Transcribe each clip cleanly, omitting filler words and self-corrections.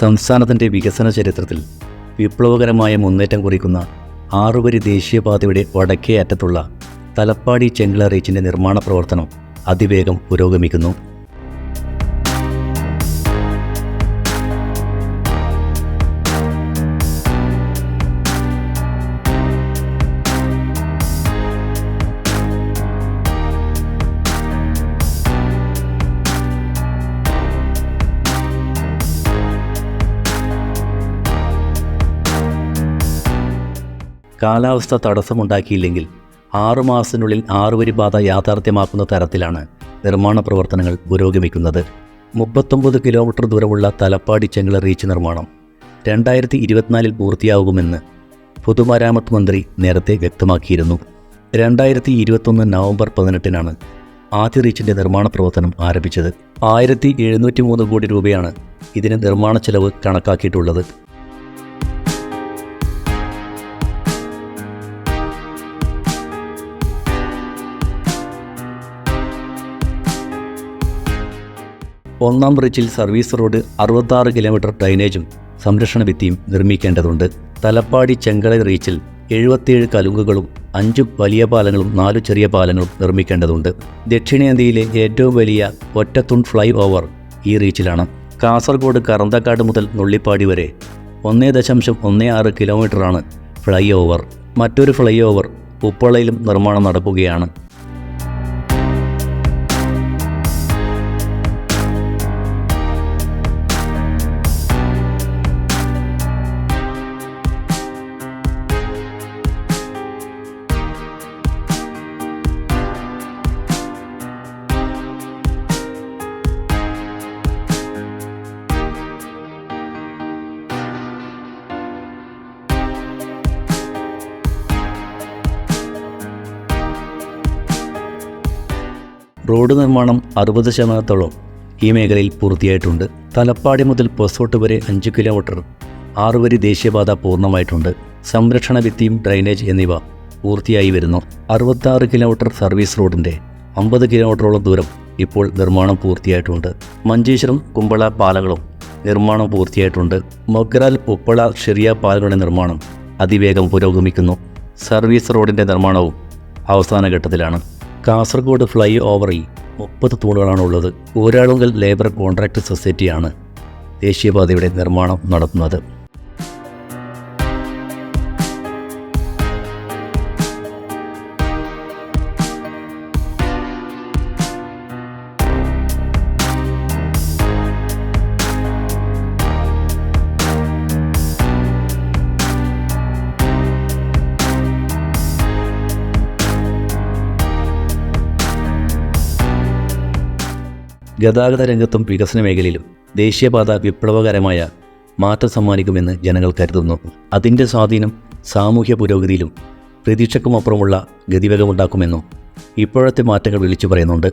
സംസ്ഥാനത്തിൻ്റെ വികസന ചരിത്രത്തിൽ വിപ്ലവകരമായ മുന്നേറ്റം കുറിക്കുന്ന 6 വരി ദേശീയപാതയുടെ വടക്കേ അറ്റത്തുള്ള തലപ്പാടി ചെങ്കള റീച്ചിൻ്റെ നിർമ്മാണ പ്രവർത്തനം അതിവേഗം പുരോഗമിക്കുന്നു. കാലാവസ്ഥ തടസ്സമുണ്ടാക്കിയില്ലെങ്കിൽ 6 മാസത്തിനുള്ളിൽ 6 വരി പാത യാഥാർത്ഥ്യമാക്കുന്ന തരത്തിലാണ് നിർമ്മാണ പ്രവർത്തനങ്ങൾ പുരോഗമിക്കുന്നത്. 39 കിലോമീറ്റർ ദൂരമുള്ള തലപ്പാടി ചെങ്കള റീച്ച് നിർമ്മാണം 2024 പൂർത്തിയാകുമെന്ന് പൊതുമരാമത്ത് മന്ത്രി നേരത്തെ വ്യക്തമാക്കിയിരുന്നു. 2021 നവംബർ 18 ആദ്യ റീച്ചിൻ്റെ നിർമ്മാണ പ്രവർത്തനം ആരംഭിച്ചത്. 1703 കോടി രൂപയാണ് ഇതിന് നിർമ്മാണ ചെലവ് കണക്കാക്കിയിട്ടുള്ളത്. ഒന്നാം റീച്ചിൽ സർവീസ് റോഡ്, 66 കിലോമീറ്റർ ഡ്രൈനേജും സംരക്ഷണ ഭിത്തിയും നിർമ്മിക്കേണ്ടതുണ്ട്. തലപ്പാടി ചെങ്കള റീച്ചിൽ 77 കലുങ്കുകളും 5 വലിയ പാലങ്ങളും 4 ചെറിയ പാലങ്ങളും നിർമ്മിക്കേണ്ടതുണ്ട്. ദക്ഷിണേന്ത്യയിലെ ഏറ്റവും വലിയ ഒറ്റത്തൂൺ ഫ്ലൈ ഓവർ ഈ റീച്ചിലാണ്. കാസർഗോഡ് കറന്തക്കാട് മുതൽ നുള്ളിപ്പാടി വരെ 1.16 കിലോമീറ്ററാണ് ഫ്ലൈ ഓവർ. മറ്റൊരു ഫ്ലൈ ഓവർ ഉപ്പളയിലും നിർമ്മാണം നടക്കുകയാണ്. റോഡ് നിർമ്മാണം 60% ഈ മേഖലയിൽ പൂർത്തിയായിട്ടുണ്ട്. തലപ്പാടി മുതൽ പൊസോട്ട് വരെ 5 കിലോമീറ്റർ 6 വരി ദേശീയപാത പൂർണ്ണമായിട്ടുണ്ട്. സംരക്ഷണ ഭിത്തിയും ഡ്രൈനേജ് എന്നിവ പൂർത്തിയായി വരുന്നു. 66 കിലോമീറ്റർ സർവീസ് റോഡിൻ്റെ 50 കിലോമീറ്ററോളം ദൂരം ഇപ്പോൾ നിർമ്മാണം പൂർത്തിയായിട്ടുണ്ട്. മഞ്ചേശ്വരം കുമ്പള പാലങ്ങളും നിർമ്മാണം പൂർത്തിയായിട്ടുണ്ട്. മൊഗ്രാൽ ഉപ്പള ഷെറിയ പാലങ്ങളുടെ നിർമ്മാണം അതിവേഗം പുരോഗമിക്കുന്നു. സർവീസ് റോഡിൻ്റെ നിർമ്മാണവും അവസാന ഘട്ടത്തിലാണ്. കാസർഗോഡ് ഫ്ലൈ ഓവറിൽ 30 തൂണുകളാണുള്ളത്. ഊരാളുങ്കൽ ലേബർ കോൺട്രാക്ട് സൊസൈറ്റിയാണ് ദേശീയപാതയുടെ നിർമ്മാണം നടത്തുന്നത്. ഗതാഗത രംഗത്തും വികസന മേഖലയിലും ദേശീയപാത വിപ്ലവകരമായ മാറ്റം സമ്മാനിക്കുമെന്ന് ജനങ്ങൾ കരുതുന്നു. അതിൻ്റെ സ്വാധീനം സാമൂഹ്യ പുരോഗതിയിലും പ്രതീക്ഷക്കുമപ്പുറമുള്ള ഗതിവേഗമുണ്ടാക്കുമെന്നും ഇപ്പോഴത്തെ മാറ്റങ്ങൾ വിളിച്ചു പറയുന്നുണ്ട്.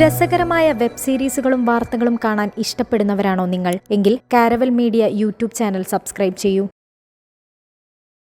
രസകരമായ വെബ് സീരീസുകളും വാർത്തകളും കാണാൻ ഇഷ്ടപ്പെടുന്നവരാണോ നിങ്ങൾ? എങ്കിൽ caravel media YouTube channel subscribe ചെയ്യൂ.